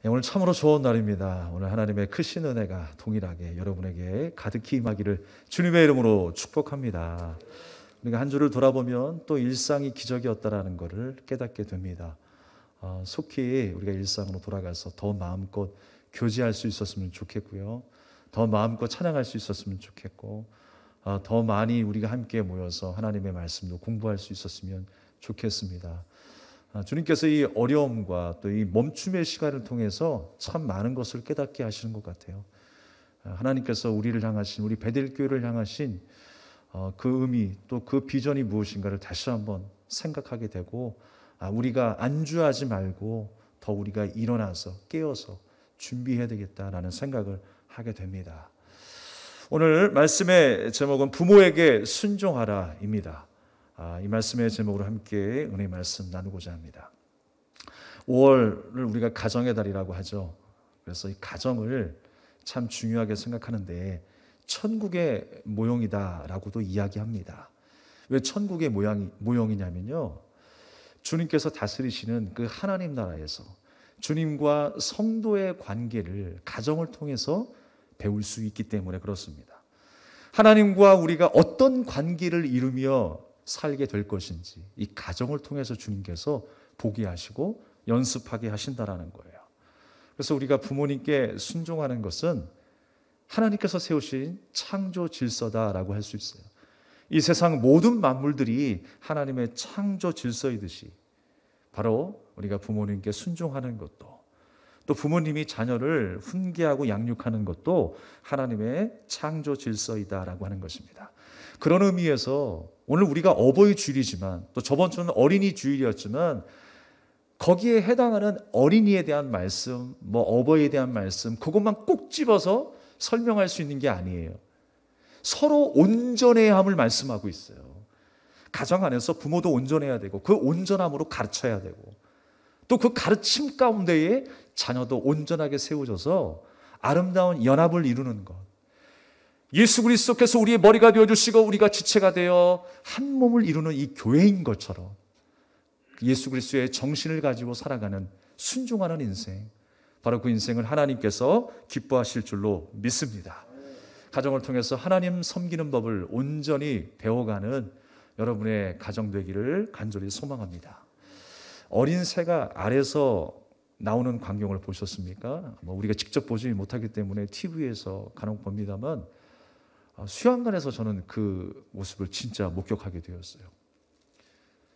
오늘 참으로 좋은 날입니다. 오늘 하나님의 크신 은혜가 동일하게 여러분에게 가득히 임하기를 주님의 이름으로 축복합니다. 우리가 한 주를 돌아보면 또 일상이 기적이었다라는 것을 깨닫게 됩니다. 속히 우리가 일상으로 돌아가서 더 마음껏 교제할 수 있었으면 좋겠고요. 더 마음껏 찬양할 수 있었으면 좋겠고, 더 많이 우리가 함께 모여서 하나님의 말씀도 공부할 수 있었으면 좋겠습니다. 주님께서 이 어려움과 또 이 멈춤의 시간을 통해서 참 많은 것을 깨닫게 하시는 것 같아요. 하나님께서 우리를 향하신, 우리 베델교회를 향하신 그 의미, 또 그 비전이 무엇인가를 다시 한번 생각하게 되고, 우리가 안주하지 말고 더 우리가 일어나서 깨어서 준비해야 되겠다라는 생각을 하게 됩니다. 오늘 말씀의 제목은 부모에게 순종하라입니다. 이 말씀의 제목으로 함께 은혜의 말씀 나누고자 합니다. 5월을 우리가 가정의 달이라고 하죠. 그래서 이 가정을 참 중요하게 생각하는데 천국의 모형이다라고도 이야기합니다. 왜 천국의 모형이냐면요, 주님께서 다스리시는 그 하나님 나라에서 주님과 성도의 관계를 가정을 통해서 배울 수 있기 때문에 그렇습니다. 하나님과 우리가 어떤 관계를 이루며 살게 될 것인지 이 가정을 통해서 주님께서 보게 하시고 연습하게 하신다라는 거예요. 그래서 우리가 부모님께 순종하는 것은 하나님께서 세우신 창조 질서다라고 할 수 있어요. 이 세상 모든 만물들이 하나님의 창조 질서이듯이 바로 우리가 부모님께 순종하는 것도, 또 부모님이 자녀를 훈계하고 양육하는 것도 하나님의 창조 질서이다라고 하는 것입니다. 그런 의미에서 오늘 우리가 어버이 주일이지만, 또 저번 주는 어린이 주일이었지만, 거기에 해당하는 어린이에 대한 말씀, 어버이에 대한 말씀, 그것만 꼭 집어서 설명할 수 있는 게 아니에요. 서로 온전해야 함을 말씀하고 있어요. 가정 안에서 부모도 온전해야 되고, 그 온전함으로 가르쳐야 되고, 또 그 가르침 가운데에 자녀도 온전하게 세워져서 아름다운 연합을 이루는 것. 예수 그리스도께서 우리의 머리가 되어주시고 우리가 지체가 되어 한 몸을 이루는 이 교회인 것처럼 예수 그리스도의 정신을 가지고 살아가는 순종하는 인생, 바로 그 인생을 하나님께서 기뻐하실 줄로 믿습니다. 가정을 통해서 하나님 섬기는 법을 온전히 배워가는 여러분의 가정 되기를 간절히 소망합니다. 어린 새가 알에서 나오는 광경을 보셨습니까? 우리가 직접 보지 못하기 때문에 TV에서 간혹 봅니다만, 수양관에서 저는 그 모습을 진짜 목격하게 되었어요.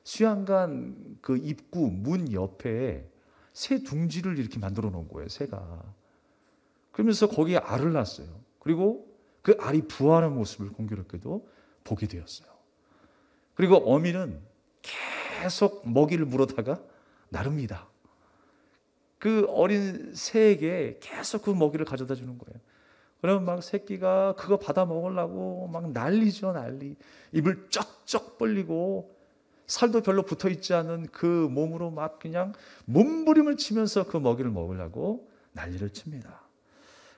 수양관 그 입구 문 옆에 새 둥지를 이렇게 만들어 놓은 거예요, 새가. 그러면서 거기에 알을 낳았어요. 그리고 그 알이 부화하는 모습을 공교롭게도 보게 되었어요. 그리고 어미는 계속 먹이를 물어다가 나릅니다. 그 어린 새에게 계속 그 먹이를 가져다 주는 거예요. 그러면 막 새끼가 그거 받아 먹으려고 막 난리죠, 난리. 입을 쩍쩍 벌리고 살도 별로 붙어 있지 않은 그 몸으로 막 그냥 몸부림을 치면서 그 먹이를 먹으려고 난리를 칩니다.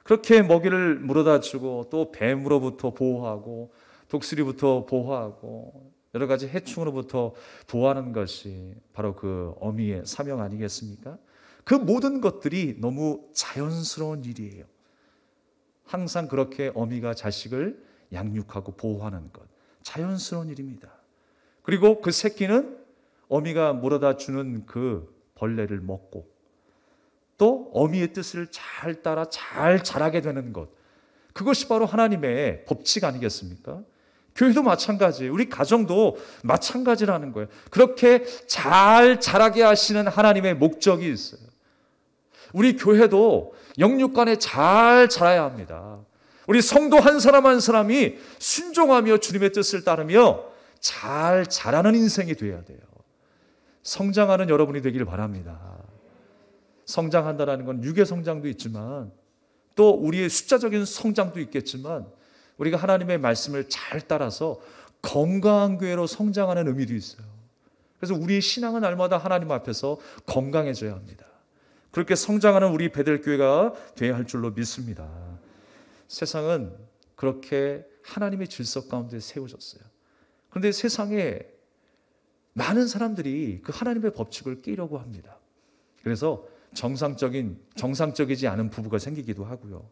그렇게 먹이를 물어다 주고, 또 뱀으로부터 보호하고, 독수리부터 보호하고, 여러 가지 해충으로부터 보호하는 것이 바로 그 어미의 사명 아니겠습니까? 그 모든 것들이 너무 자연스러운 일이에요. 항상 그렇게 어미가 자식을 양육하고 보호하는 것, 자연스러운 일입니다. 그리고 그 새끼는 어미가 물어다 주는 그 벌레를 먹고, 또 어미의 뜻을 잘 따라 잘 자라게 되는 것, 그것이 바로 하나님의 법칙 아니겠습니까? 교회도 마찬가지예요. 우리 가정도 마찬가지라는 거예요. 그렇게 잘 자라게 하시는 하나님의 목적이 있어요. 우리 교회도 영육간에 잘 자라야 합니다. 우리 성도 한 사람 한 사람이 순종하며 주님의 뜻을 따르며 잘 자라는 인생이 되어야 돼요. 성장하는 여러분이 되길 바랍니다. 성장한다는 건 육의 성장도 있지만, 또 우리의 숫자적인 성장도 있겠지만, 우리가 하나님의 말씀을 잘 따라서 건강한 교회로 성장하는 의미도 있어요. 그래서 우리의 신앙은 날마다 하나님 앞에서 건강해져야 합니다. 그렇게 성장하는 우리 베델교회가 되어야 할 줄로 믿습니다. 세상은 그렇게 하나님의 질서 가운데 세워졌어요. 그런데 세상에 많은 사람들이 그 하나님의 법칙을 깨려고 합니다. 그래서 정상적이지 않은 부부가 생기기도 하고요.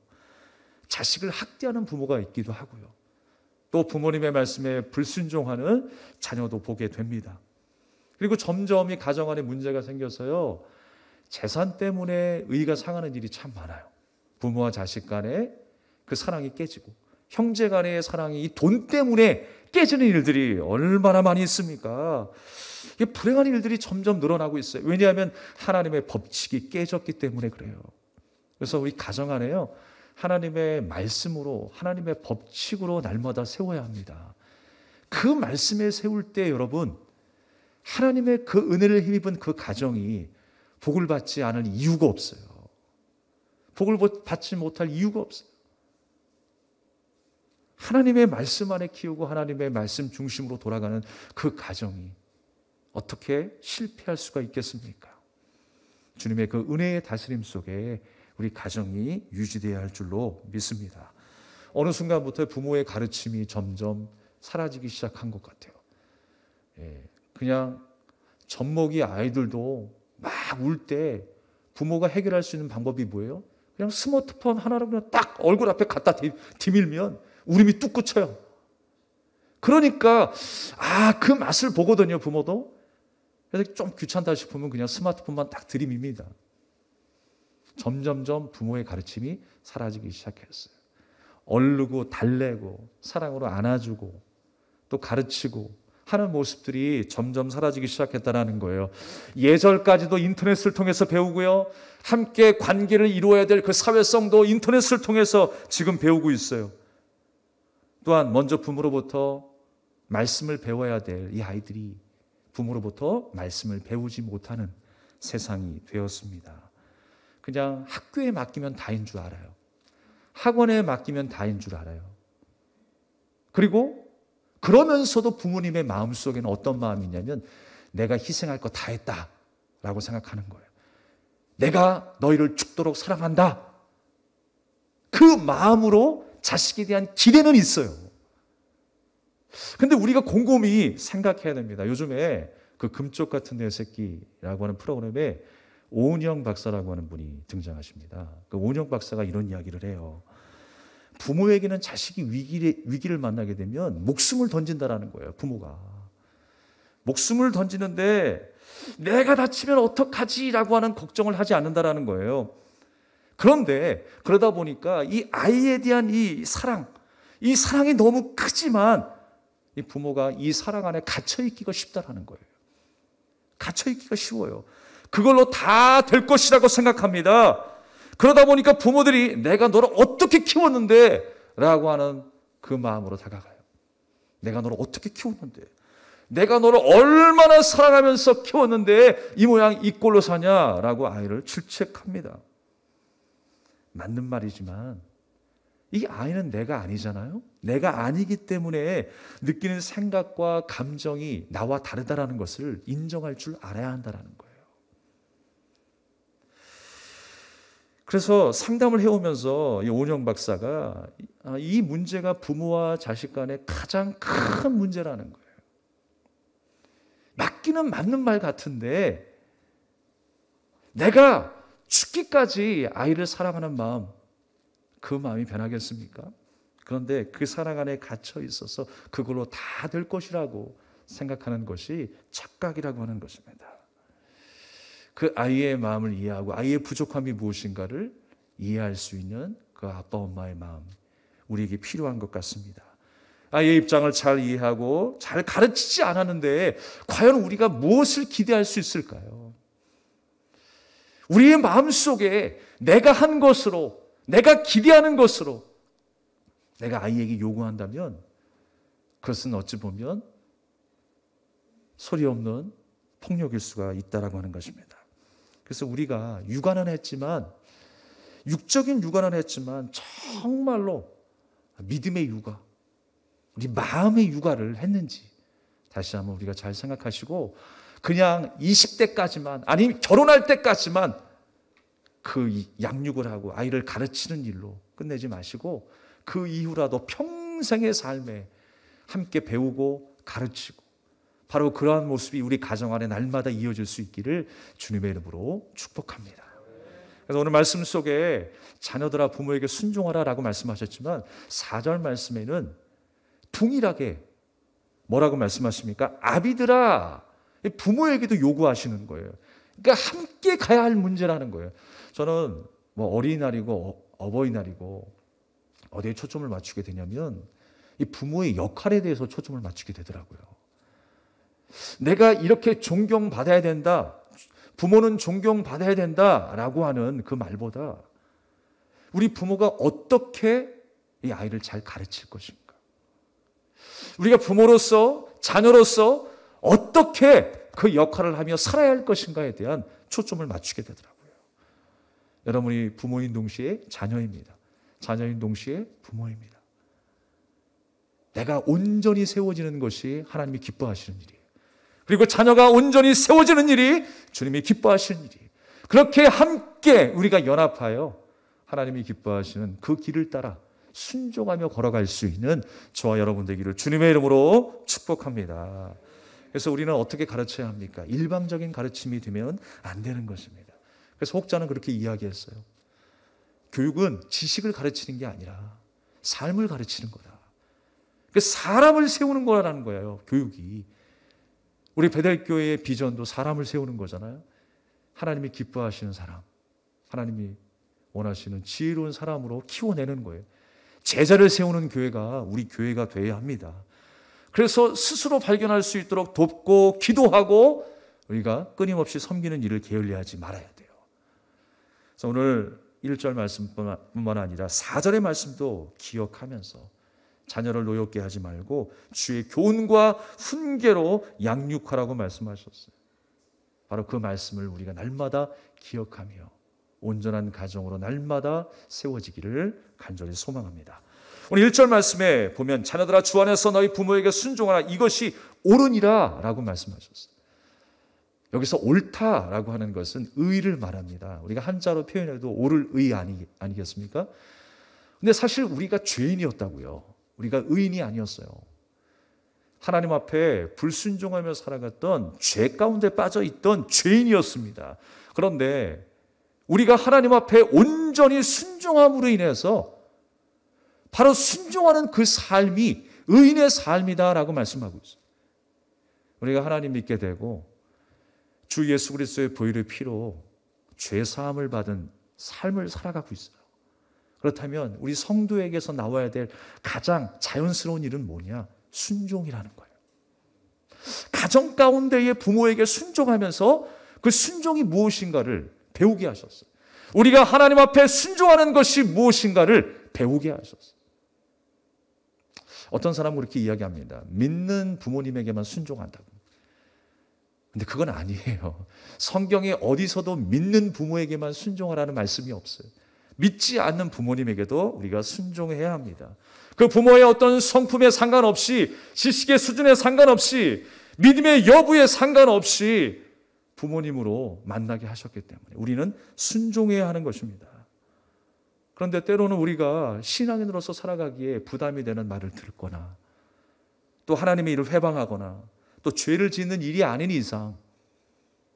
자식을 학대하는 부모가 있기도 하고요. 또 부모님의 말씀에 불순종하는 자녀도 보게 됩니다. 그리고 점점 이 가정 안에 문제가 생겨서요, 재산 때문에 의가 상하는 일이 참 많아요. 부모와 자식 간에 그 사랑이 깨지고, 형제 간의 사랑이 이 돈 때문에 깨지는 일들이 얼마나 많이 있습니까? 이게 불행한 일들이 점점 늘어나고 있어요. 왜냐하면 하나님의 법칙이 깨졌기 때문에 그래요. 그래서 우리 가정 안에요, 하나님의 말씀으로, 하나님의 법칙으로 날마다 세워야 합니다. 그 말씀에 세울 때 여러분, 하나님의 그 은혜를 힘입은 그 가정이 복을 받지 않을 이유가 없어요. 복을 받지 못할 이유가 없어요. 하나님의 말씀 안에 키우고 하나님의 말씀 중심으로 돌아가는 그 가정이 어떻게 실패할 수가 있겠습니까? 주님의 그 은혜의 다스림 속에 우리 가정이 유지되어야 할 줄로 믿습니다. 어느 순간부터 부모의 가르침이 점점 사라지기 시작한 것 같아요. 그냥 젖먹이 아이들도 막 울 때 부모가 해결할 수 있는 방법이 뭐예요? 그냥 스마트폰 하나로 그냥 딱 얼굴 앞에 갖다 디밀면 울음이 뚝 그쳐요. 그러니까 그 맛을 보거든요, 부모도. 그래서 좀 귀찮다 싶으면 그냥 스마트폰만 딱 들이밉니다. 점점점 부모의 가르침이 사라지기 시작했어요. 얼르고 달래고 사랑으로 안아주고 또 가르치고 하는 모습들이 점점 사라지기 시작했다는 거예요. 예절까지도 인터넷을 통해서 배우고요, 함께 관계를 이루어야 될 그 사회성도 인터넷을 통해서 지금 배우고 있어요. 또한 먼저 부모로부터 말씀을 배워야 될 이 아이들이 부모로부터 말씀을 배우지 못하는 세상이 되었습니다. 그냥 학교에 맡기면 다인 줄 알아요. 학원에 맡기면 다인 줄 알아요. 그리고 그러면서도 부모님의 마음속에는 어떤 마음이 있냐면 내가 희생할 거 다 했다라고 생각하는 거예요. 내가 너희를 죽도록 사랑한다. 그 마음으로 자식에 대한 기대는 있어요. 근데 우리가 곰곰이 생각해야 됩니다. 요즘에 그 금쪽 같은 내 새끼라고 하는 프로그램에 오은영 박사라고 하는 분이 등장하십니다. 그 오은영 박사가 이런 이야기를 해요. 부모에게는 자식이 위기를 만나게 되면 목숨을 던진다라는 거예요. 부모가 목숨을 던지는데 내가 다치면 어떡하지라고 하는 걱정을 하지 않는다라는 거예요. 그런데 그러다 보니까 이 아이에 대한 이 사랑이 너무 크지만 이 부모가 이 사랑 안에 갇혀 있기가 쉽다라는 거예요. 갇혀 있기가 쉬워요. 그걸로 다 될 것이라고 생각합니다. 그러다 보니까 부모들이 내가 너를 어떻게 키웠는데 라고 하는 그 마음으로 다가가요. 내가 너를 어떻게 키웠는데, 내가 너를 얼마나 사랑하면서 키웠는데 이 모양 이 꼴로 사냐라고 아이를 질책합니다. 맞는 말이지만 이 아이는 내가 아니잖아요. 내가 아니기 때문에 느끼는 생각과 감정이 나와 다르다라는 것을 인정할 줄 알아야 한다는 거예요. 그래서 상담을 해오면서 이 오은영 박사가 이 문제가 부모와 자식 간의 가장 큰 문제라는 거예요. 맞기는 맞는 말 같은데 내가 죽기까지 아이를 사랑하는 마음, 그 마음이 변하겠습니까? 그런데 그 사랑 안에 갇혀 있어서 그걸로 다 될 것이라고 생각하는 것이 착각이라고 하는 것입니다. 그 아이의 마음을 이해하고 아이의 부족함이 무엇인가를 이해할 수 있는 그 아빠 엄마의 마음, 우리에게 필요한 것 같습니다. 아이의 입장을 잘 이해하고 잘 가르치지 않았는데 과연 우리가 무엇을 기대할 수 있을까요? 우리의 마음속에 내가 한 것으로, 내가 기대하는 것으로 내가 아이에게 요구한다면 그것은 어찌 보면 소리 없는 폭력일 수가 있다라고 하는 것입니다. 그래서 우리가 육아는 했지만, 육적인 육아는 했지만 정말로 믿음의 육아, 우리 마음의 육아를 했는지 다시 한번 우리가 잘 생각하시고, 그냥 20대까지만 아니면 결혼할 때까지만 그 양육을 하고 아이를 가르치는 일로 끝내지 마시고 그 이후라도 평생의 삶에 함께 배우고 가르치고 바로 그러한 모습이 우리 가정 안에 날마다 이어질 수 있기를 주님의 이름으로 축복합니다. 그래서 오늘 말씀 속에 자녀들아 부모에게 순종하라 라고 말씀하셨지만 4절 말씀에는 동일하게 뭐라고 말씀하십니까? 아비들아, 부모에게도 요구하시는 거예요. 그러니까 함께 가야 할 문제라는 거예요. 저는 뭐 어린이날이고 어버이날이고 어디에 초점을 맞추게 되냐면 이 부모의 역할에 대해서 초점을 맞추게 되더라고요. 내가 이렇게 존경받아야 된다, 부모는 존경받아야 된다라고 하는 그 말보다 우리 부모가 어떻게 이 아이를 잘 가르칠 것인가, 우리가 부모로서 자녀로서 어떻게 그 역할을 하며 살아야 할 것인가에 대한 초점을 맞추게 되더라고요. 여러분이 부모인 동시에 자녀입니다. 자녀인 동시에 부모입니다. 내가 온전히 세워지는 것이 하나님이 기뻐하시는 일이에요. 그리고 자녀가 온전히 세워지는 일이 주님이 기뻐하시는 일이에요. 그렇게 함께 우리가 연합하여 하나님이 기뻐하시는 그 길을 따라 순종하며 걸어갈 수 있는 저와 여러분 되기를 주님의 이름으로 축복합니다. 그래서 우리는 어떻게 가르쳐야 합니까? 일방적인 가르침이 되면 안 되는 것입니다. 그래서 혹자는 그렇게 이야기했어요. 교육은 지식을 가르치는 게 아니라 삶을 가르치는 거다. 사람을 세우는 거라는 거예요, 교육이. 우리 베델교회의 비전도 사람을 세우는 거잖아요. 하나님이 기뻐하시는 사람, 하나님이 원하시는 지혜로운 사람으로 키워내는 거예요. 제자를 세우는 교회가 우리 교회가 되어야 합니다. 그래서 스스로 발견할 수 있도록 돕고 기도하고 우리가 끊임없이 섬기는 일을 게을리하지 말아야 돼요. 그래서 오늘 1절 말씀뿐만 아니라 4절의 말씀도 기억하면서 자녀를 노엽게 하지 말고 주의 교훈과 훈계로 양육하라고 말씀하셨어요. 바로 그 말씀을 우리가 날마다 기억하며 온전한 가정으로 날마다 세워지기를 간절히 소망합니다. 오늘 1절 말씀에 보면 자녀들아 주 안에서 너희 부모에게 순종하라, 이것이 옳으니라 라고 말씀하셨어요. 여기서 옳다라고 하는 것은 의를 말합니다. 우리가 한자로 표현해도 옳을 의 아니겠습니까? 근데 사실 우리가 죄인이었다고요. 우리가 의인이 아니었어요. 하나님 앞에 불순종하며 살아갔던 죄 가운데 빠져 있던 죄인이었습니다. 그런데 우리가 하나님 앞에 온전히 순종함으로 인해서 바로 순종하는 그 삶이 의인의 삶이다라고 말씀하고 있어요. 우리가 하나님 믿게 되고 주 예수 그리스도의 보혈의 피로 죄 사함을 받은 삶을 살아가고 있어요. 그렇다면 우리 성도에게서 나와야 될 가장 자연스러운 일은 뭐냐? 순종이라는 거예요. 가정 가운데의 부모에게 순종하면서 그 순종이 무엇인가를 배우게 하셨어요. 우리가 하나님 앞에 순종하는 것이 무엇인가를 배우게 하셨어요. 어떤 사람은 그렇게 이야기합니다. 믿는 부모님에게만 순종한다고. 근데 그건 아니에요. 성경에 어디서도 믿는 부모에게만 순종하라는 말씀이 없어요. 믿지 않는 부모님에게도 우리가 순종해야 합니다. 그 부모의 어떤 성품에 상관없이, 지식의 수준에 상관없이, 믿음의 여부에 상관없이 부모님으로 만나게 하셨기 때문에 우리는 순종해야 하는 것입니다. 그런데 때로는 우리가 신앙인으로서 살아가기에 부담이 되는 말을 듣거나 또 하나님의 일을 회방하거나 또 죄를 짓는 일이 아닌 이상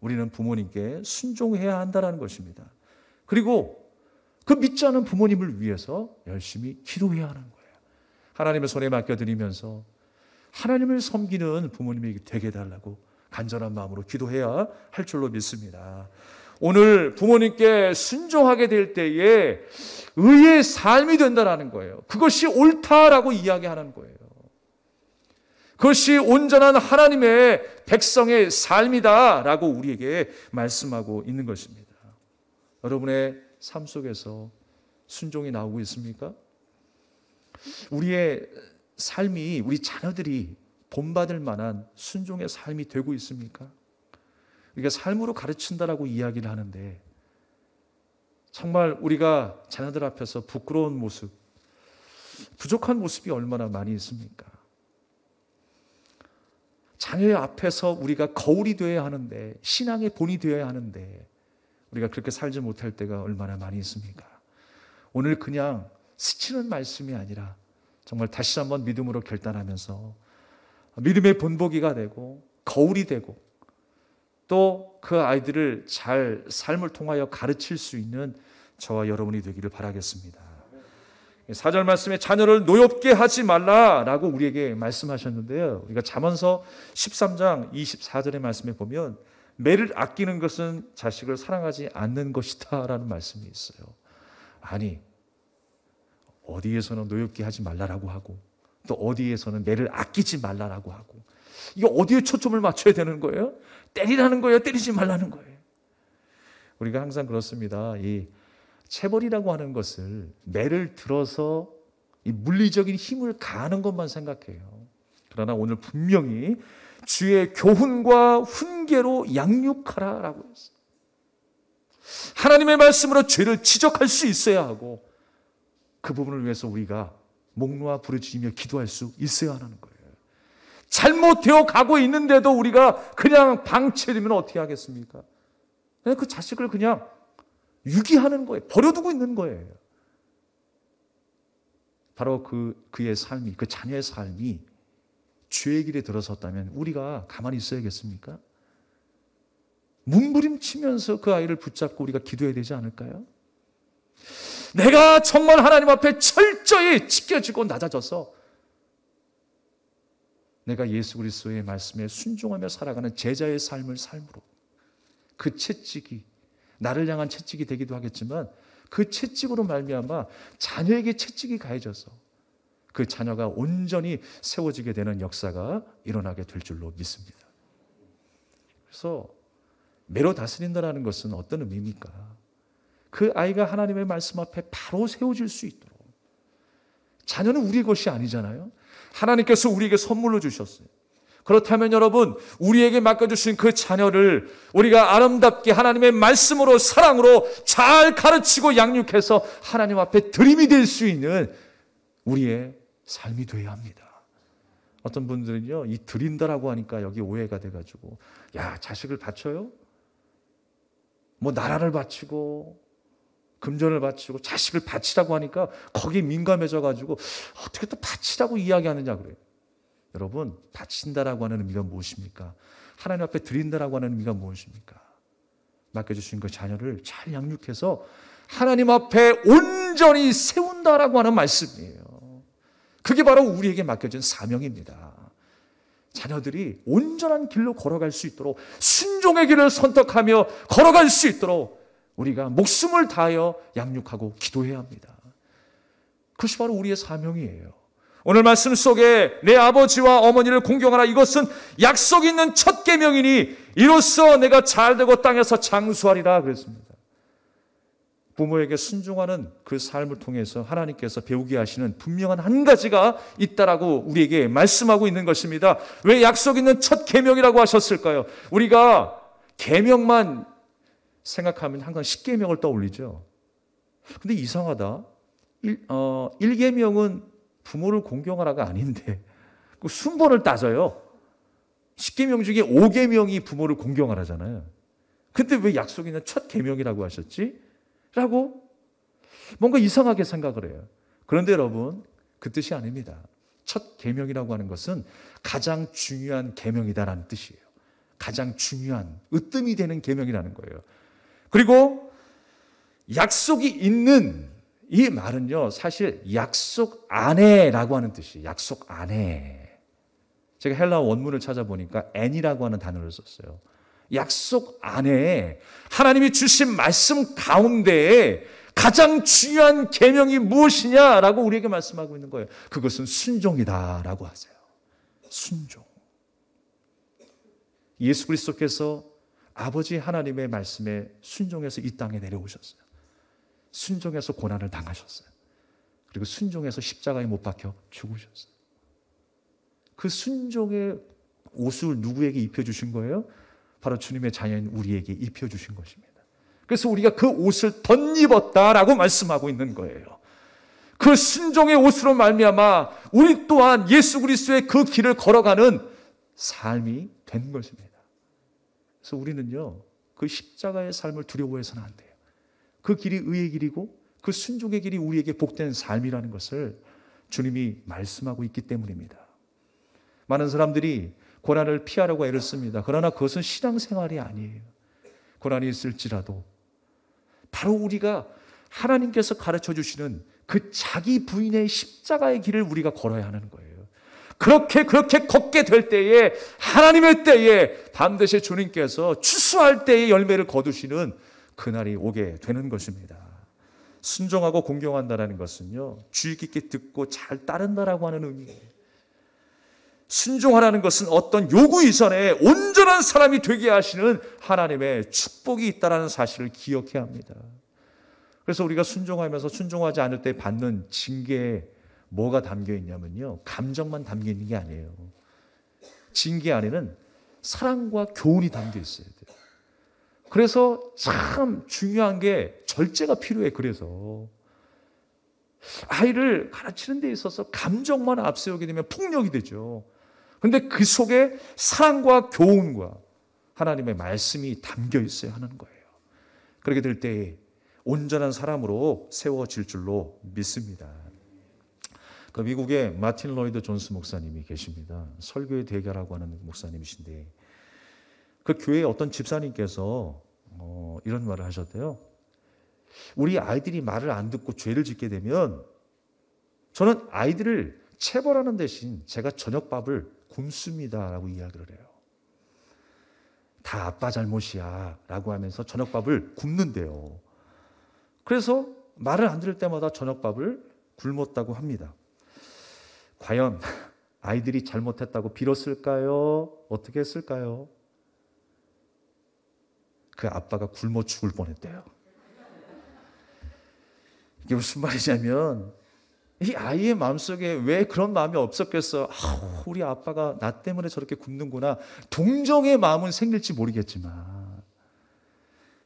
우리는 부모님께 순종해야 한다는 것입니다. 그리고 그 믿지 않는 부모님을 위해서 열심히 기도해야 하는 거예요. 하나님의 손에 맡겨드리면서 하나님을 섬기는 부모님이 되게 해달라고 간절한 마음으로 기도해야 할 줄로 믿습니다. 오늘 부모님께 순종하게 될 때에 의의 삶이 된다는 거예요. 그것이 옳다라고 이야기하는 거예요. 그것이 온전한 하나님의 백성의 삶이다라고 우리에게 말씀하고 있는 것입니다. 여러분의 삶 속에서 순종이 나오고 있습니까? 우리의 삶이, 우리 자녀들이 본받을 만한 순종의 삶이 되고 있습니까? 우리가 삶으로 가르친다라고 이야기를 하는데 정말 우리가 자녀들 앞에서 부끄러운 모습, 부족한 모습이 얼마나 많이 있습니까? 자녀의 앞에서 우리가 거울이 되어야 하는데, 신앙의 본이 되어야 하는데 우리가 그렇게 살지 못할 때가 얼마나 많이 있습니까? 오늘 그냥 스치는 말씀이 아니라 정말 다시 한번 믿음으로 결단하면서 믿음의 본보기가 되고 거울이 되고 또 그 아이들을 잘 삶을 통하여 가르칠 수 있는 저와 여러분이 되기를 바라겠습니다. 4절 말씀에 자녀를 노엽게 하지 말라라고 우리에게 말씀하셨는데요. 우리가 잠언서 13장 24절의 말씀에 보면 매를 아끼는 것은 자식을 사랑하지 않는 것이다 라는 말씀이 있어요. 아니, 어디에서는 노엽게 하지 말라라고 하고 또 어디에서는 매를 아끼지 말라라고 하고, 이게 어디에 초점을 맞춰야 되는 거예요? 때리라는 거예요? 때리지 말라는 거예요? 우리가 항상 그렇습니다. 이 체벌이라고 하는 것을 매를 들어서 이 물리적인 힘을 가하는 것만 생각해요. 그러나 오늘 분명히 주의 교훈과 훈계로 양육하라라고 했어요. 하나님의 말씀으로 죄를 지적할 수 있어야 하고 그 부분을 위해서 우리가 목 놓아 부르짖으며 기도할 수 있어야 하는 거예요. 잘못되어 가고 있는데도 우리가 그냥 방치되면 어떻게 하겠습니까? 그냥 그 자식을 그냥 유기하는 거예요. 버려두고 있는 거예요. 바로 그의 삶이, 그 자녀의 삶이 죄의 길에 들어섰다면 우리가 가만히 있어야겠습니까? 몸부림치면서 그 아이를 붙잡고 우리가 기도해야 되지 않을까요? 내가 정말 하나님 앞에 철저히 지켜지고 낮아져서 내가 예수 그리스도의 말씀에 순종하며 살아가는 제자의 삶을 삶으로 그 채찍이 나를 향한 채찍이 되기도 하겠지만 그 채찍으로 말미암아 자녀에게 채찍이 가해져서 그 자녀가 온전히 세워지게 되는 역사가 일어나게 될 줄로 믿습니다. 그래서 매로 다스린다는 것은 어떤 의미입니까? 그 아이가 하나님의 말씀 앞에 바로 세워질 수 있도록. 자녀는 우리의 것이 아니잖아요. 하나님께서 우리에게 선물로 주셨어요. 그렇다면 여러분, 우리에게 맡겨주신 그 자녀를 우리가 아름답게 하나님의 말씀으로 사랑으로 잘 가르치고 양육해서 하나님 앞에 드림이 될 수 있는 우리의 삶이 되어야 합니다. 어떤 분들은요, 이 드린다라고 하니까 여기 오해가 돼가지고, 야, 자식을 바쳐요? 뭐 나라를 바치고 금전을 바치고 자식을 바치라고 하니까 거기에 민감해져가지고 어떻게 또 바치라고 이야기하느냐 그래요. 여러분, 바친다라고 하는 의미가 무엇입니까? 하나님 앞에 드린다라고 하는 의미가 무엇입니까? 맡겨주신 그 자녀를 잘 양육해서 하나님 앞에 온전히 세운다라고 하는 말씀이에요. 그게 바로 우리에게 맡겨진 사명입니다. 자녀들이 온전한 길로 걸어갈 수 있도록 순종의 길을 선택하며 걸어갈 수 있도록 우리가 목숨을 다하여 양육하고 기도해야 합니다. 그것이 바로 우리의 사명이에요. 오늘 말씀 속에 내 아버지와 어머니를 공경하라, 이것은 약속 있는 첫 계명이니 이로써 내가 잘되고 땅에서 장수하리라 그랬습니다. 부모에게 순종하는 그 삶을 통해서 하나님께서 배우게 하시는 분명한 한 가지가 있다라고 우리에게 말씀하고 있는 것입니다. 왜 약속 있는 첫 계명이라고 하셨을까요? 우리가 계명만 생각하면 항상 10계명을 떠올리죠. 근데 이상하다. 1계명은 부모를 공경하라가 아닌데 그 순번을 따져요. 10계명 중에 5계명이 부모를 공경하라잖아요. 근데 왜 약속 있는 첫 계명이라고 하셨지? 라고 뭔가 이상하게 생각을 해요. 그런데 여러분, 그 뜻이 아닙니다. 첫 계명이라고 하는 것은 가장 중요한 계명이다라는 뜻이에요. 가장 중요한 으뜸이 되는 계명이라는 거예요. 그리고 약속이 있는 이 말은요, 사실 약속 안에라고 하는 뜻이에요. 약속 안에. 제가 헬라어 원문을 찾아보니까 n이라고 하는 단어를 썼어요. 약속 안에 하나님이 주신 말씀 가운데에 가장 중요한 계명이 무엇이냐라고 우리에게 말씀하고 있는 거예요. 그것은 순종이다라고 하세요. 순종. 예수 그리스도께서 아버지 하나님의 말씀에 순종해서 이 땅에 내려오셨어요. 순종해서 고난을 당하셨어요. 그리고 순종해서 십자가에 못 박혀 죽으셨어요. 그 순종의 옷을 누구에게 입혀주신 거예요? 바로 주님의 자녀인 우리에게 입혀주신 것입니다. 그래서 우리가 그 옷을 덧입었다라고 말씀하고 있는 거예요. 그 순종의 옷으로 말미암아 우리 또한 예수 그리스도의 그 길을 걸어가는 삶이 된 것입니다. 그래서 우리는요, 그 십자가의 삶을 두려워해서는 안 돼요. 그 길이 의의 길이고 그 순종의 길이 우리에게 복된 삶이라는 것을 주님이 말씀하고 있기 때문입니다. 많은 사람들이 고난을 피하려고 애를 씁니다. 그러나 그것은 신앙생활이 아니에요. 고난이 있을지라도 바로 우리가 하나님께서 가르쳐 주시는 그 자기 부인의 십자가의 길을 우리가 걸어야 하는 거예요. 그렇게 걷게 될 때에, 하나님의 때에 반드시 주님께서 추수할 때에 열매를 거두시는 그날이 오게 되는 것입니다. 순종하고 공경한다는 것은요, 주의 깊게 듣고 잘 따른다라고 하는 의미예요. 순종하라는 것은 어떤 요구 이전에 온전한 사람이 되게 하시는 하나님의 축복이 있다는 사실을 기억해야 합니다. 그래서 우리가 순종하면서 순종하지 않을 때 받는 징계에 뭐가 담겨 있냐면요, 감정만 담겨 있는 게 아니에요. 징계 안에는 사랑과 교훈이 담겨 있어야 돼요. 그래서 참 중요한 게 절제가 필요해. 그래서 아이를 가르치는 데 있어서 감정만 앞세우게 되면 폭력이 되죠. 그런데 그 속에 사랑과 교훈과 하나님의 말씀이 담겨 있어야 하는 거예요. 그렇게 될 때에 온전한 사람으로 세워질 줄로 믿습니다. 그 미국에 마틴 로이드 존스 목사님이 계십니다. 설교의 대가라고 하는 목사님이신데, 그 교회의 어떤 집사님께서 이런 말을 하셨대요. 우리 아이들이 말을 안 듣고 죄를 짓게 되면 저는 아이들을 체벌하는 대신 제가 저녁밥을 굶습니다 라고 이야기를 해요. 다 아빠 잘못이야 라고 하면서 저녁밥을 굶는데요. 그래서 말을 안 들을 때마다 저녁밥을 굶었다고 합니다. 과연 아이들이 잘못했다고 빌었을까요? 어떻게 했을까요? 그 아빠가 굶어 죽을 뻔했대요. 이게 무슨 말이냐면, 이 아이의 마음속에 왜 그런 마음이 없었겠어? 우리 아빠가 나 때문에 저렇게 굶는구나. 동정의 마음은 생길지 모르겠지만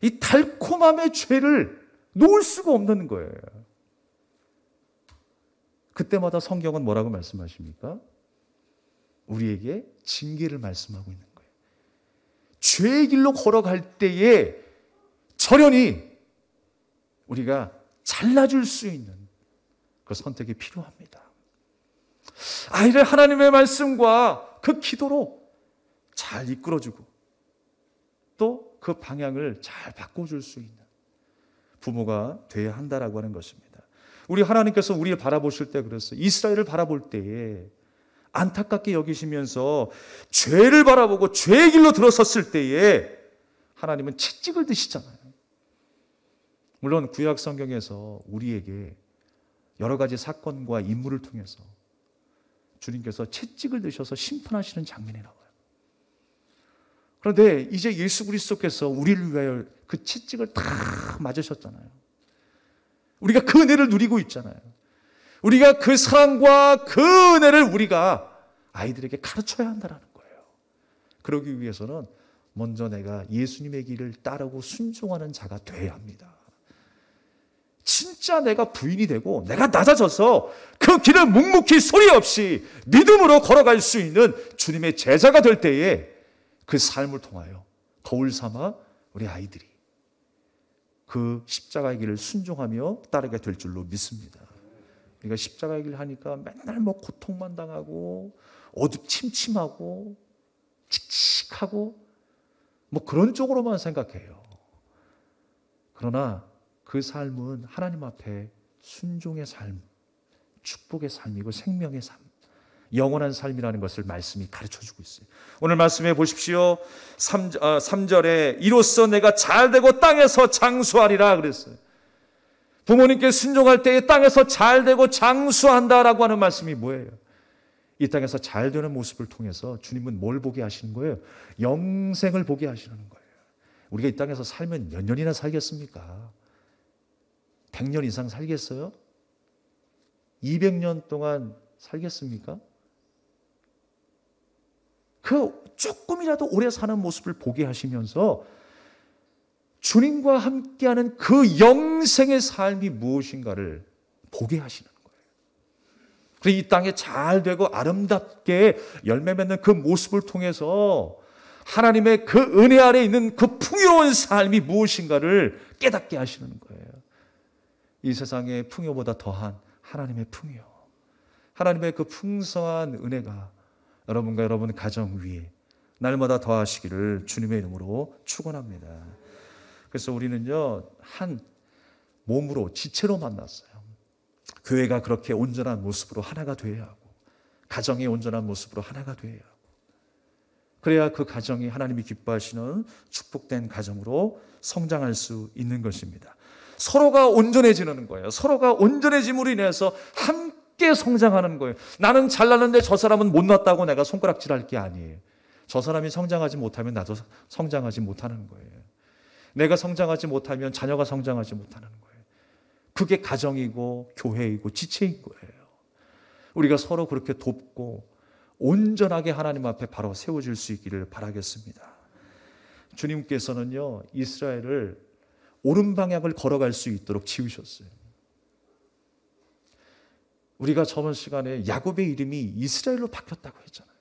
이 달콤함의 죄를 놓을 수가 없는 거예요. 그때마다 성경은 뭐라고 말씀하십니까? 우리에게 징계를 말씀하고 있는 거예요. 죄의 길로 걸어갈 때에 절연히 우리가 잘라줄 수 있는 그 선택이 필요합니다. 아이를 하나님의 말씀과 그 기도로 잘 이끌어주고 또 그 방향을 잘 바꿔줄 수 있는 부모가 되어야 한다라고 하는 것입니다. 우리 하나님께서 우리를 바라보실 때 그랬어요. 이스라엘을 바라볼 때에 안타깝게 여기시면서 죄를 바라보고 죄의 길로 들어섰을 때에 하나님은 채찍을 드시잖아요. 물론 구약 성경에서 우리에게 여러 가지 사건과 인물을 통해서 주님께서 채찍을 드셔서 심판하시는 장면이 나와요. 그런데 이제 예수 그리스도께서 우리를 위하여 그 채찍을 다 맞으셨잖아요. 우리가 그 은혜를 누리고 있잖아요. 우리가 그 사랑과 그 은혜를 우리가 아이들에게 가르쳐야 한다는 거예요. 그러기 위해서는 먼저 내가 예수님의 길을 따르고 순종하는 자가 되어야 합니다. 진짜 내가 부인이 되고 내가 낮아져서 그 길을 묵묵히 소리 없이 믿음으로 걸어갈 수 있는 주님의 제자가 될 때에 그 삶을 통하여 거울 삼아 우리 아이들이 그 십자가의 길을 순종하며 따르게 될 줄로 믿습니다. 우리가 십자가의 길을 하니까 맨날 고통만 당하고 어둡침침하고 칙칙하고 그런 쪽으로만 생각해요. 그러나 그 삶은 하나님 앞에 순종의 삶, 축복의 삶이고 생명의 삶, 영원한 삶이라는 것을 말씀이 가르쳐주고 있어요. 오늘 말씀해 보십시오. 3절에 이로써 내가 잘되고 땅에서 장수하리라 그랬어요. 부모님께 순종할 때에 땅에서 잘되고 장수한다라고 하는 말씀이 뭐예요? 이 땅에서 잘되는 모습을 통해서 주님은 뭘 보게 하시는 거예요? 영생을 보게 하시는 거예요. 우리가 이 땅에서 살면 몇 년이나 살겠습니까? 100년 이상 살겠어요? 200년 동안 살겠습니까? 그 조금이라도 오래 사는 모습을 보게 하시면서 주님과 함께하는 그 영생의 삶이 무엇인가를 보게 하시는 거예요. 그래서 이 땅에 잘 되고 아름답게 열매 맺는 그 모습을 통해서 하나님의 그 은혜 아래 있는 그 풍요로운 삶이 무엇인가를 깨닫게 하시는 거예요. 이 세상의 풍요보다 더한 하나님의 풍요, 하나님의 그 풍성한 은혜가 여러분과 여러분 가정 위에 날마다 더하시기를 주님의 이름으로 축원합니다. 그래서 우리는요, 한 몸으로 지체로 만났어요. 교회가 그렇게 온전한 모습으로 하나가 되어야 하고, 가정이 온전한 모습으로 하나가 되어야 하고, 그래야 그 가정이 하나님이 기뻐하시는 축복된 가정으로 성장할 수 있는 것입니다. 서로가 온전해지는 거예요. 서로가 온전해짐으로 인해서 함께 성장하는 거예요. 나는 잘났는데 저 사람은 못났다고 내가 손가락질할 게 아니에요. 저 사람이 성장하지 못하면 나도 성장하지 못하는 거예요. 내가 성장하지 못하면 자녀가 성장하지 못하는 거예요. 그게 가정이고 교회이고 지체인 거예요. 우리가 서로 그렇게 돕고 온전하게 하나님 앞에 바로 세워질 수 있기를 바라겠습니다. 주님께서는요, 이스라엘을 옳은 방향을 걸어갈 수 있도록 지으셨어요. 우리가 저번 시간에 야곱의 이름이 이스라엘로 바뀌었다고 했잖아요.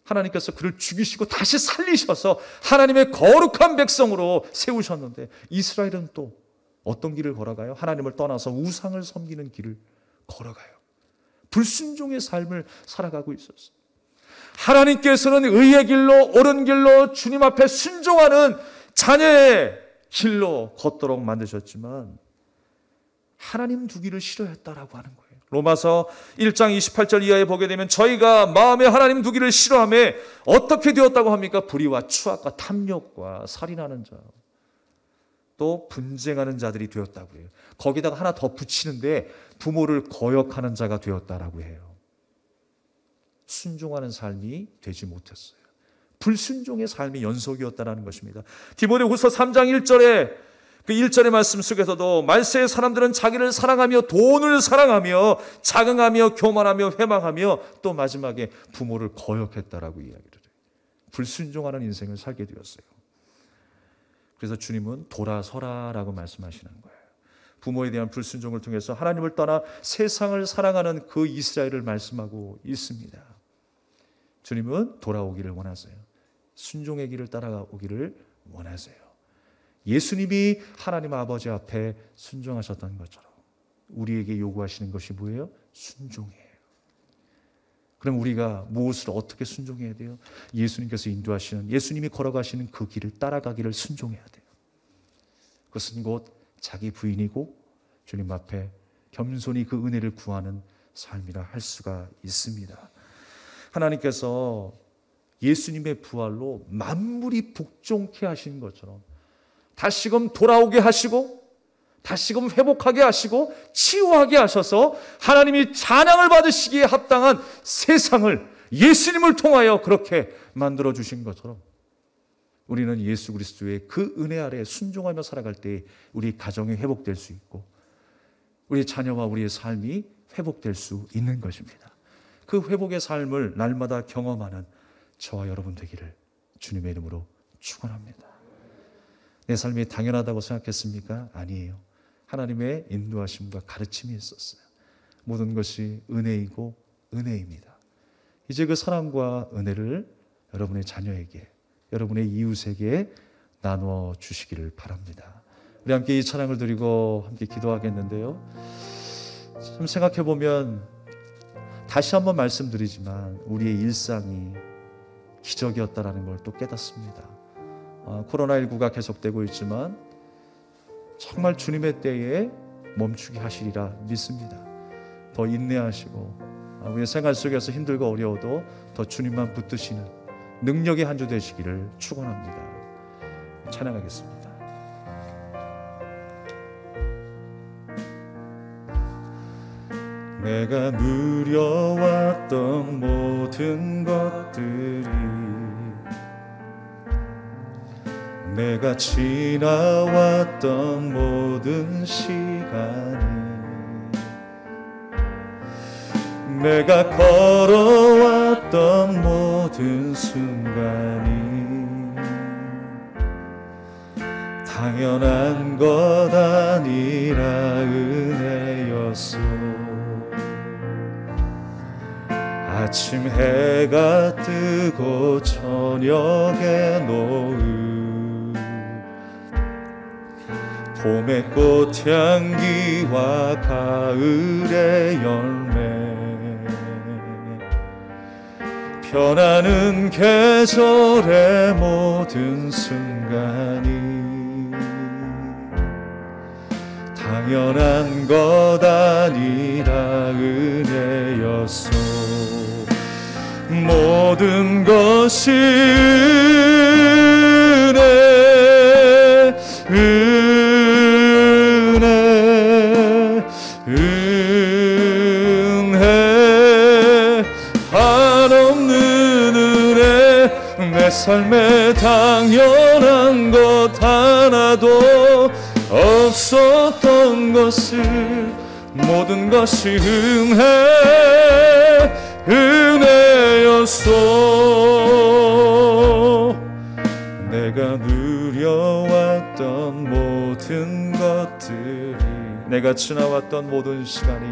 하나님께서 그를 죽이시고 다시 살리셔서 하나님의 거룩한 백성으로 세우셨는데, 이스라엘은 또 어떤 길을 걸어가요? 하나님을 떠나서 우상을 섬기는 길을 걸어가요. 불순종의 삶을 살아가고 있었어요. 하나님께서는 의의 길로, 옳은 길로 주님 앞에 순종하는 자녀의 길로 걷도록 만드셨지만 하나님 두기를 싫어했다라고 하는 거예요. 로마서 1장 28절 이하에 보게 되면 저희가 마음에 하나님 두기를 싫어하며 어떻게 되었다고 합니까? 불의와 추악과 탐욕과 살인하는 자, 또 분쟁하는 자들이 되었다고 해요. 거기다가 하나 더 붙이는데 부모를 거역하는 자가 되었다라고 해요. 순종하는 삶이 되지 못했어요. 불순종의 삶이 연속이었다는 것입니다. 디모데후서 3장 1절에 그 1절의 말씀 속에서도 말세의 사람들은 자기를 사랑하며 돈을 사랑하며 자긍하며 교만하며 회망하며 또 마지막에 부모를 거역했다라고 이야기를 해요. 불순종하는 인생을 살게 되었어요. 그래서 주님은 돌아서라라고 말씀하시는 거예요. 부모에 대한 불순종을 통해서 하나님을 떠나 세상을 사랑하는 그 이스라엘을 말씀하고 있습니다. 주님은 돌아오기를 원하세요. 순종의 길을 따라오기를 원하세요. 예수님이 하나님 아버지 앞에 순종하셨던 것처럼 우리에게 요구하시는 것이 뭐예요? 순종이에요. 그럼 우리가 무엇을 어떻게 순종해야 돼요? 예수님께서 인도하시는, 예수님이 걸어가시는 그 길을 따라가기를 순종해야 돼요. 그것은 곧 자기 부인이고 주님 앞에 겸손히 그 은혜를 구하는 삶이라 할 수가 있습니다. 하나님께서 예수님의 부활로 만물이 복종케 하신 것처럼 다시금 돌아오게 하시고 다시금 회복하게 하시고 치유하게 하셔서 하나님이 찬양을 받으시기에 합당한 세상을 예수님을 통하여 그렇게 만들어 주신 것처럼 우리는 예수 그리스도의 그 은혜 아래 순종하며 살아갈 때 우리 가정이 회복될 수 있고 우리 자녀와 우리의 삶이 회복될 수 있는 것입니다. 그 회복의 삶을 날마다 경험하는 저와 여러분 되기를 주님의 이름으로 축원합니다. 내 삶이 당연하다고 생각했습니까? 아니에요. 하나님의 인도하심과 가르침이 있었어요. 모든 것이 은혜이고 은혜입니다. 이제 그 사랑과 은혜를 여러분의 자녀에게, 여러분의 이웃에게 나누어 주시기를 바랍니다. 우리 함께 이 찬양을 드리고 함께 기도하겠는데요. 좀 생각해 보면 다시 한번 말씀드리지만 우리의 일상이 기적이었다라는 걸 또 깨닫습니다. 코로나19가 계속되고 있지만 정말 주님의 때에 멈추게 하시리라 믿습니다. 더 인내하시고 우리의 생활 속에서 힘들고 어려워도 더 주님만 붙드시는 능력의 한 주 되시기를 축원합니다. 찬양하겠습니다. 내가 누려왔던 모든 것들이 내가 지나왔던 모든 시간이 내가 걸어왔던 모든 순간이 당연한 것 아니라 은혜였소. 아침 해가 뜨고 저녁에 노을 봄의 꽃향기와 가을의 열매 변하는 계절의 모든 순간이 당연한 것 아니라 은혜였소. 모든 것이 은혜 한없는 은혜. 내 삶에 당연한 것 하나도 없었던 것을 모든 것이 은혜였소. 내가 누려왔던 모든 것들이, 내가 지나왔던 모든 시간이,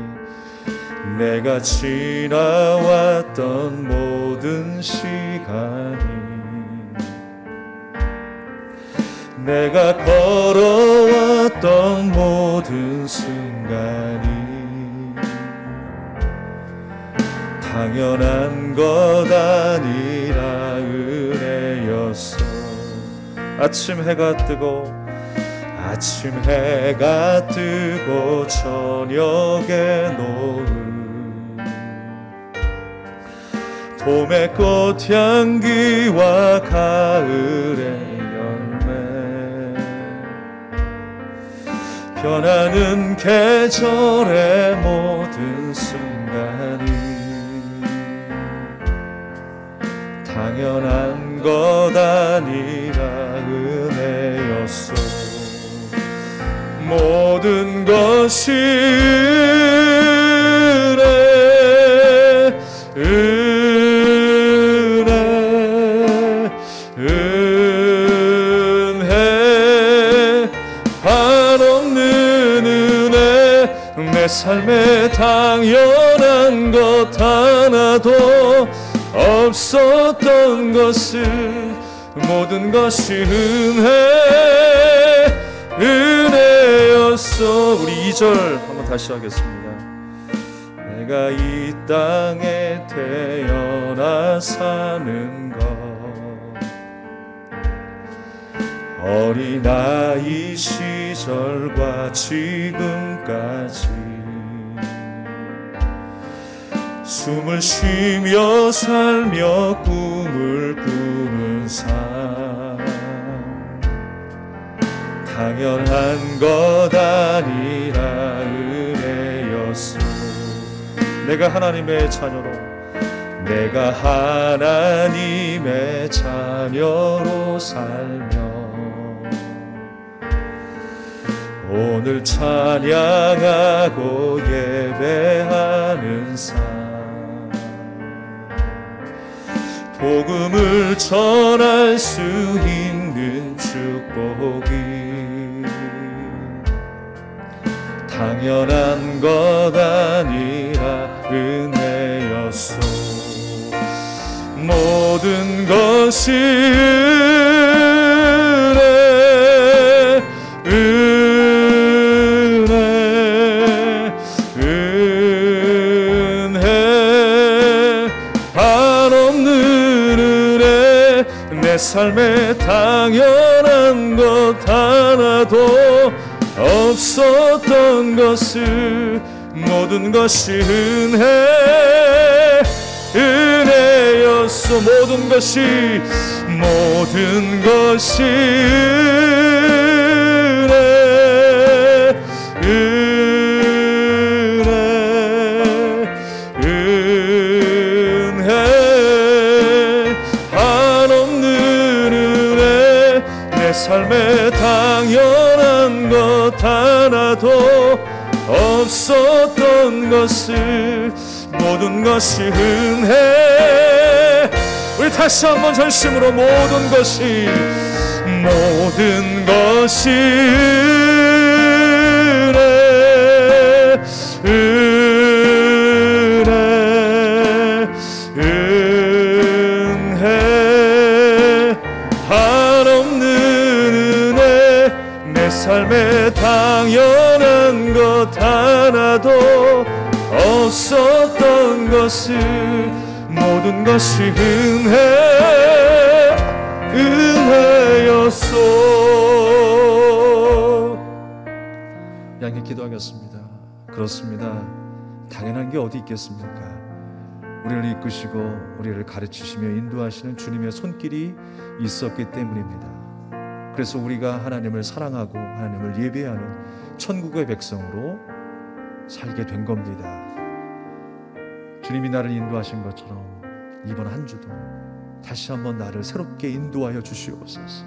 내가 지나왔던 모든 시간이, 내가 걸어왔던 모든 순간이 당연한 것 아니라 은혜였어. 아침 해가 뜨고 저녁에 노을, 봄의 꽃향기와 가을의 변하는 계절의 모든 순간이 당연한 것 아니라 은혜였소. 모든 것이 내 삶에 당연한 것 하나도 없었던 것을 모든 것이 은혜였어. 우리 2절 한번 다시 하겠습니다. 내가 이 땅에 태어나 사는 것, 어린아이 시절과 지금까지 숨을 쉬며 살며 꿈을 꾸는 삶, 당연한 것 아니라 은혜였소. 내가 하나님의 자녀로, 내가 하나님의 자녀로 살며 오늘 찬양하고 예배하는 삶, 복음을 전할 수 있는 축복이 당연한 것 아니라 은혜였소. 모든 것이 내 삶에 당연한 것 하나도 없었던 것을 모든 것이 은혜였소. 모든 것이 삶에 당연한 것 하나도 없었던 것을 모든 것이 은혜. 우리 다시 한번 전심으로 모든 것이 삶에 당연한 것 하나도 없었던 것을 모든 것이 은혜였소. 양해 기도하겠습니다. 그렇습니다. 당연한 게 어디 있겠습니까? 우리를 이끄시고 우리를 가르치시며 인도하시는 주님의 손길이 있었기 때문입니다. 그래서 우리가 하나님을 사랑하고 하나님을 예배하는 천국의 백성으로 살게 된 겁니다. 주님이 나를 인도하신 것처럼 이번 한 주도 다시 한번 나를 새롭게 인도하여 주시옵소서.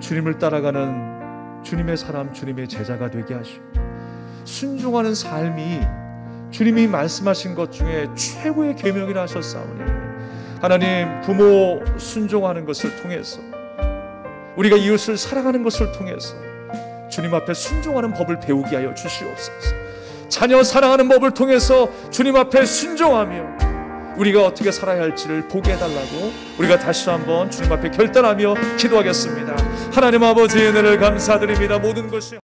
주님을 따라가는 주님의 사람, 주님의 제자가 되게 하시고 순종하는 삶이 주님이 말씀하신 것 중에 최고의 계명이라 하셨사오니 하나님, 부모 순종하는 것을 통해서 우리가 이웃을 사랑하는 것을 통해서 주님 앞에 순종하는 법을 배우게 하여 주시옵소서. 자녀 사랑하는 법을 통해서 주님 앞에 순종하며 우리가 어떻게 살아야 할지를 보게 해달라고 우리가 다시 한번 주님 앞에 결단하며 기도하겠습니다. 하나님 아버지의 은혜를 감사드립니다. 모든 것이